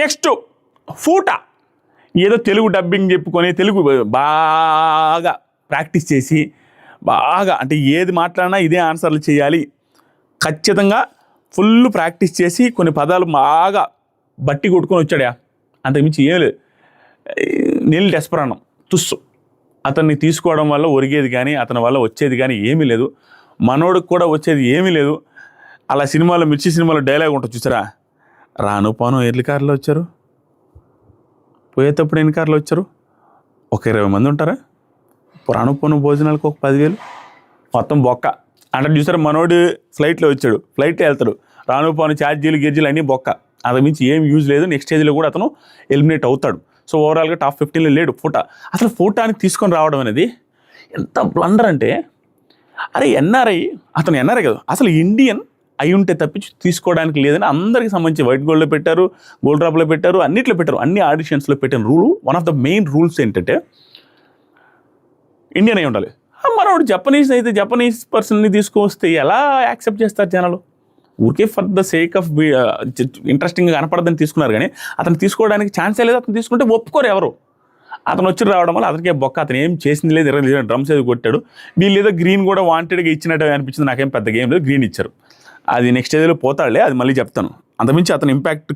Next ఫూటా, ఏదో Telugu dubbing చెప్పుకొని తెలుగు బాగా ప్రాక్టీస్ చేసి బాగా అంటే ఏది మాట్లాడినా ఇదే ఆన్సర్లు చేయాలి, ఖచ్చితంగా ఫుల్ ప్రాక్టీస్ చేసి కొన్ని పదాలు బాగా బట్టి కొట్టుకొని వచ్చాడా. అంతకుమించి ఏం లేదు. నీల్ డెస్పరానం తుస్సు. అతన్ని తీసుకోవడం వల్ల ఒరిగేది కానీ అతని వల్ల వచ్చేది కానీ ఏమీ లేదు. మనోడికి కూడా వచ్చేది ఏమీ లేదు. అలా సినిమాలో మిర్చి సినిమాలో డైలాగ్ ఉంటుంది చూసారా, రాను పోను ఎర్లి కార్లో వచ్చారు, పోయేటప్పుడు ఎన్ని కార్లు వచ్చారు, ఒక 20 మంది ఉంటారా, రాను పోను భోజనాలకు ఒక 10,000, మొత్తం బొక్క అంటే చూసారా. మనోడు ఫ్లైట్లో వచ్చాడు, ఫ్లైట్లో వెళ్తాడు, రాను పోను ఛార్జీలు గిర్జీలు అన్నీ బొక్క, అంతకుమించి ఏం యూజ్ లేదు. నెక్స్ట్ స్టేజ్లో కూడా అతను ఎలిమినేట్ అవుతాడు. సో ఓవరాల్గా టాప్ 15లో లేడు ఫోటా. అసలు ఫోటాని తీసుకొని రావడం అనేది ఎంత బ్లండర్ అంటే, అరే ఎన్ఆర్ఐ, అతను ఎన్ఆర్ఐ కదా, అసలు ఇండియన్ అయి ఉంటే తప్పించి తీసుకోవడానికి లేదని అందరికి సంబంధించి వైట్ గోల్డ్లో పెట్టారు, గోల్డ్ డ్రాప్లో పెట్టారు, అన్నిట్లో పెట్టారు, అన్ని ఆడిషన్స్లో పెట్టిన rule. One of the main rules ఏంటంటే ఇండియన్ అయి ఉండాలి. మనోడు జపనీస్ అయితే జపనీస్ పర్సన్ని తీసుకొస్తే ఎలా యాక్సెప్ట్ చేస్తారు జనాలు? ఊరికే ఫర్ ద సేక్ ఆఫ్ ఇంట్రెస్టింగ్గా కనపడదని తీసుకున్నారు కానీ అతను తీసుకోవడానికి ఛాన్సే లేదు. అతను తీసుకుంటే ఒప్పుకోరు ఎవరు. అతను వచ్చి రావడం వల్ల అతనికే బొక్క, అతను ఏం చేసింది లేదు, 20 డ్రమ్స్ ఏదో కొట్టాడు. వీళ్ళు ఏదో గ్రీన్ కూడా వాంటెడ్గా ఇచ్చినట్టు అనిపించింది, నాకేం పెద్ద గేమ్ లేదు, గ్రీన్ ఇచ్చారు. అది నెక్స్ట్ ఏదో పోతాడులే, అది మళ్ళీ చెప్తాను. అంతమించి అతను ఇంపాక్ట్